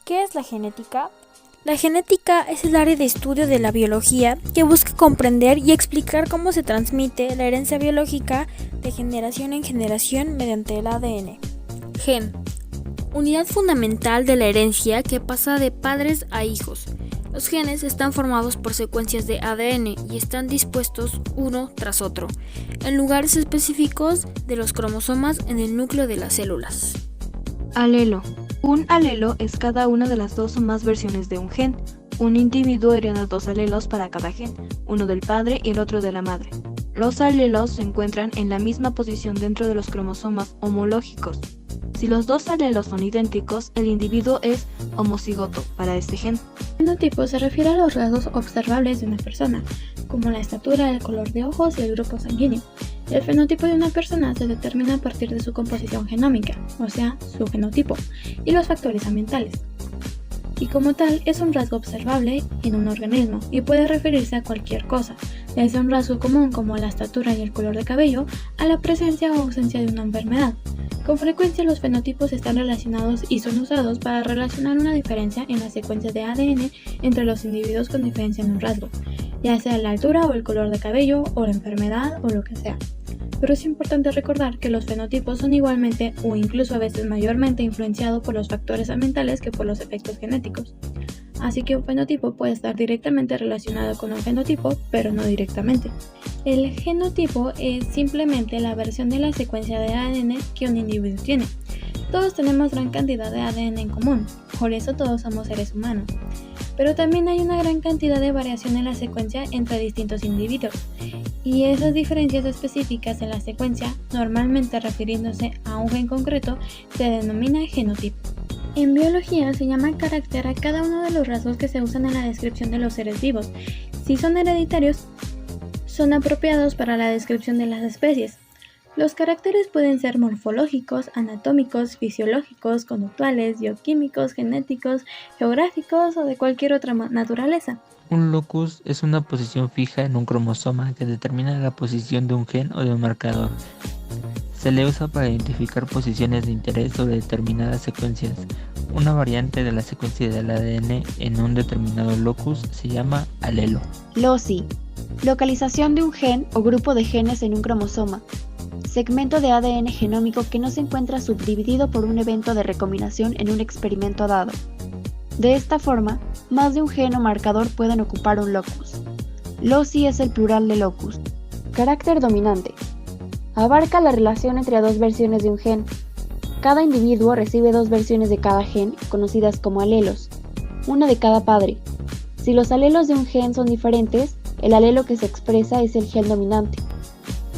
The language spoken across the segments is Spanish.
¿Qué es la genética? La genética es el área de estudio de la biología que busca comprender y explicar cómo se transmite la herencia biológica de generación en generación mediante el ADN. Gen. Unidad fundamental de la herencia que pasa de padres a hijos. Los genes están formados por secuencias de ADN y están dispuestos uno tras otro, en lugares específicos de los cromosomas en el núcleo de las células. Alelo. Un alelo es cada una de las dos o más versiones de un gen. Un individuo hereda dos alelos para cada gen, uno del padre y el otro de la madre. Los alelos se encuentran en la misma posición dentro de los cromosomas homológicos. Si los dos alelos son idénticos, el individuo es homocigoto para este gen. El fenotipo se refiere a los rasgos observables de una persona, como la estatura, el color de ojos y el grupo sanguíneo. El fenotipo de una persona se determina a partir de su composición genómica, o sea, su genotipo, y los factores ambientales. Y como tal, es un rasgo observable en un organismo y puede referirse a cualquier cosa, desde un rasgo común como la estatura y el color de cabello, a la presencia o ausencia de una enfermedad. Con frecuencia los fenotipos están relacionados y son usados para relacionar una diferencia en la secuencia de ADN entre los individuos con diferencia en un rasgo, ya sea la altura o el color de cabello o la enfermedad o lo que sea. Pero es importante recordar que los fenotipos son igualmente o incluso a veces mayormente influenciados por los factores ambientales que por los efectos genéticos. Así que un fenotipo puede estar directamente relacionado con un fenotipo, pero no directamente. El genotipo es simplemente la versión de la secuencia de ADN que un individuo tiene. Todos tenemos gran cantidad de ADN en común, por eso todos somos seres humanos. Pero también hay una gran cantidad de variación en la secuencia entre distintos individuos, y esas diferencias específicas en la secuencia, normalmente refiriéndose a un gen concreto, se denomina genotipo. En biología se llama carácter a cada uno de los rasgos que se usan en la descripción de los seres vivos. Si son hereditarios, son apropiados para la descripción de las especies. Los caracteres pueden ser morfológicos, anatómicos, fisiológicos, conductuales, bioquímicos, genéticos, geográficos o de cualquier otra naturaleza. Un locus es una posición fija en un cromosoma que determina la posición de un gen o de un marcador. Se le usa para identificar posiciones de interés sobre determinadas secuencias. Una variante de la secuencia del ADN en un determinado locus se llama alelo. Loci. Localización de un gen o grupo de genes en un cromosoma. Segmento de ADN genómico que no se encuentra subdividido por un evento de recombinación en un experimento dado. De esta forma, más de un gen o marcador pueden ocupar un locus. Loci es el plural de locus. Carácter dominante. Abarca la relación entre dos versiones de un gen. Cada individuo recibe dos versiones de cada gen, conocidas como alelos, una de cada padre. Si los alelos de un gen son diferentes, el alelo que se expresa es el gen dominante.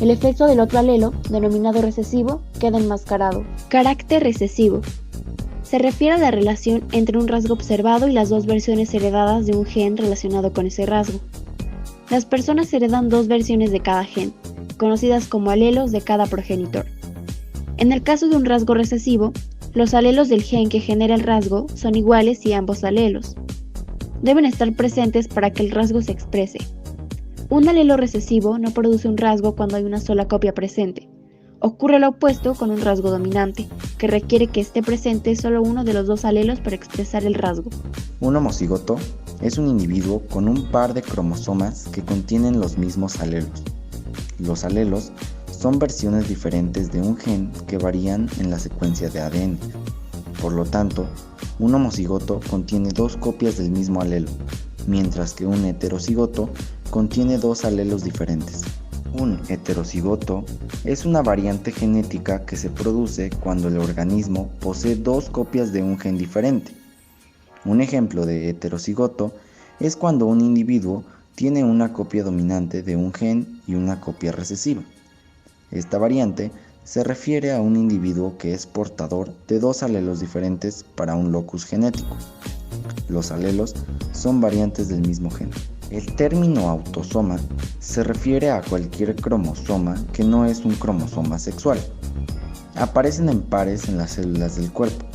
El efecto del otro alelo, denominado recesivo, queda enmascarado. Carácter recesivo. Se refiere a la relación entre un rasgo observado y las dos versiones heredadas de un gen relacionado con ese rasgo. Las personas heredan dos versiones de cada gen, conocidas como alelos de cada progenitor. En el caso de un rasgo recesivo, los alelos del gen que genera el rasgo son iguales si ambos alelos deben estar presentes para que el rasgo se exprese. Un alelo recesivo no produce un rasgo cuando hay una sola copia presente. Ocurre lo opuesto con un rasgo dominante, que requiere que esté presente solo uno de los dos alelos para expresar el rasgo. Un homocigoto es un individuo con un par de cromosomas que contienen los mismos alelos. Los alelos son versiones diferentes de un gen que varían en la secuencia de ADN. Por lo tanto, un homocigoto contiene dos copias del mismo alelo, mientras que un heterocigoto contiene dos alelos diferentes. Un heterocigoto es una variante genética que se produce cuando el organismo posee dos copias de un gen diferente. Un ejemplo de heterocigoto es cuando un individuo tiene una copia dominante de un gen y una copia recesiva. Esta variante se refiere a un individuo que es portador de dos alelos diferentes para un locus genético. Los alelos son variantes del mismo gen. El término autosoma se refiere a cualquier cromosoma que no es un cromosoma sexual. Aparecen en pares en las células del cuerpo,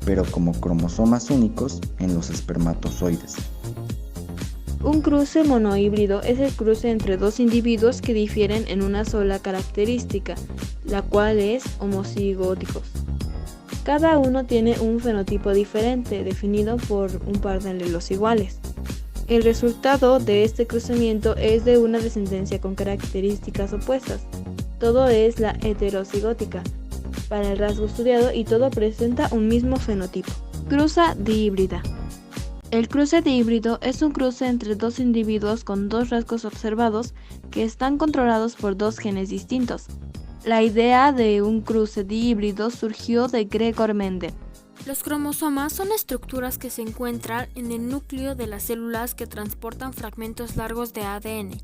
pero como cromosomas únicos en los espermatozoides. Un cruce monohíbrido es el cruce entre dos individuos que difieren en una sola característica, la cual es homocigóticos. Cada uno tiene un fenotipo diferente, definido por un par de alelos iguales. El resultado de este cruzamiento es de una descendencia con características opuestas. Todo es la heterocigótica para el rasgo estudiado y todo presenta un mismo fenotipo. Cruza dihíbrida. El cruce dihíbrido es un cruce entre dos individuos con dos rasgos observados que están controlados por dos genes distintos. La idea de un cruce dihíbrido surgió de Gregor Mendel. Los cromosomas son estructuras que se encuentran en el núcleo de las células que transportan fragmentos largos de ADN.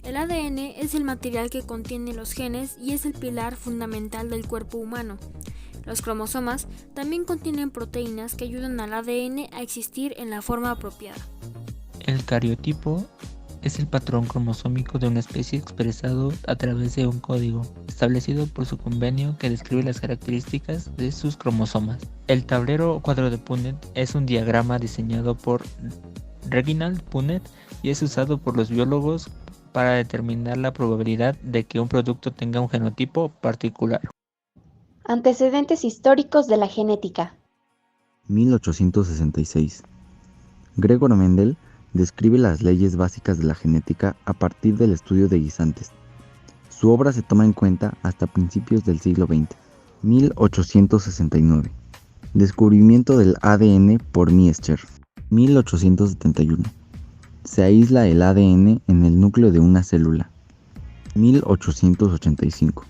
El ADN es el material que contiene los genes y es el pilar fundamental del cuerpo humano. Los cromosomas también contienen proteínas que ayudan al ADN a existir en la forma apropiada. El cariotipo es el patrón cromosómico de una especie expresado a través de un código establecido por su convenio que describe las características de sus cromosomas. El tablero o cuadro de Punnett es un diagrama diseñado por Reginald Punnett y es usado por los biólogos para determinar la probabilidad de que un producto tenga un genotipo particular. Antecedentes históricos de la genética. 1866. Gregor Mendel describe las leyes básicas de la genética a partir del estudio de guisantes. Su obra se toma en cuenta hasta principios del siglo XX. 1869. Descubrimiento del ADN por Miescher. 1871. Se aísla el ADN en el núcleo de una célula. 1885.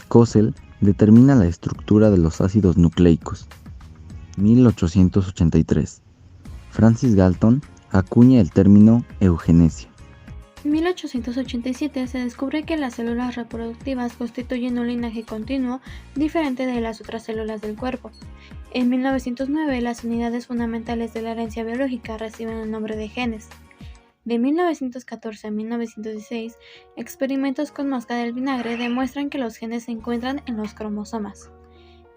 Kossel determina la estructura de los ácidos nucleicos. 1883. Francis Galton acuña el término eugenesia. En 1887 se descubre que las células reproductivas constituyen un linaje continuo diferente de las otras células del cuerpo. En 1909 las unidades fundamentales de la herencia biológica reciben el nombre de genes. De 1914 a 1916, experimentos con mosca del vinagre demuestran que los genes se encuentran en los cromosomas.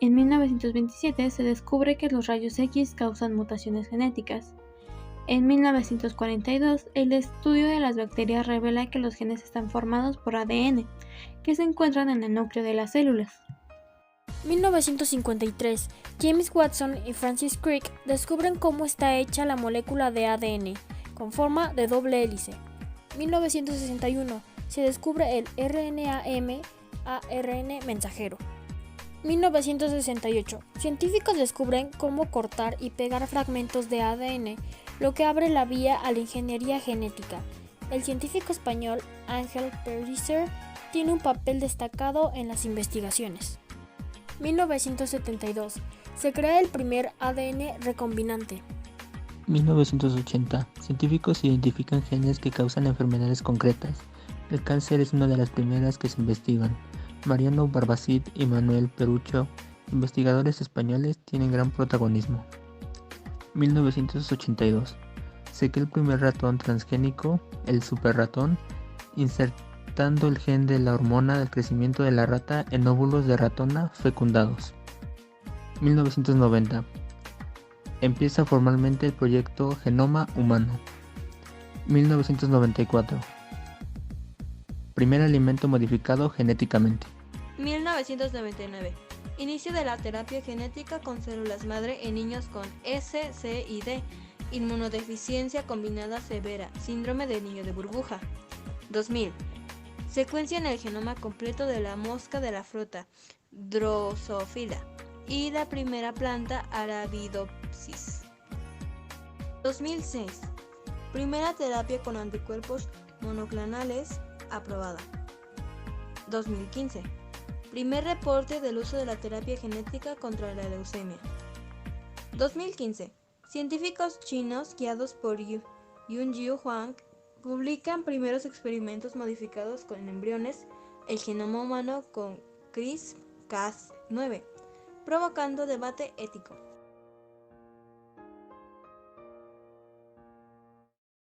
En 1927 se descubre que los rayos X causan mutaciones genéticas. En 1942, el estudio de las bacterias revela que los genes están formados por ADN, que se encuentran en el núcleo de las células. 1953, James Watson y Francis Crick descubren cómo está hecha la molécula de ADN, con forma de doble hélice. 1961, se descubre el RNA-M ARN mensajero. 1968, científicos descubren cómo cortar y pegar fragmentos de ADN, lo que abre la vía a la ingeniería genética. El científico español Ángel Pellicer tiene un papel destacado en las investigaciones. 1972, se crea el primer ADN recombinante. 1980, científicos identifican genes que causan enfermedades concretas. El cáncer es una de las primeras que se investigan. Mariano Barbacid y Manuel Perucho, investigadores españoles, tienen gran protagonismo. 1982. Se crea el primer ratón transgénico, el superratón, insertando el gen de la hormona del crecimiento de la rata en óvulos de ratona fecundados. 1990. Empieza formalmente el proyecto Genoma Humano. 1994. Primer alimento modificado genéticamente. 1999. Inicio de la terapia genética con células madre en niños con SCID, inmunodeficiencia combinada severa, síndrome del niño de burbuja. 2000. Secuencian el genoma completo de la mosca de la fruta, Drosophila, y la primera planta Arabidopsis. 2006. Primera terapia con anticuerpos monoclonales aprobada. 2015. Primer reporte del uso de la terapia genética contra la leucemia. 2015. Científicos chinos guiados por Yunjiu Huang publican primeros experimentos modificados con embriones, el genoma humano con CRISPR-Cas9, provocando debate ético.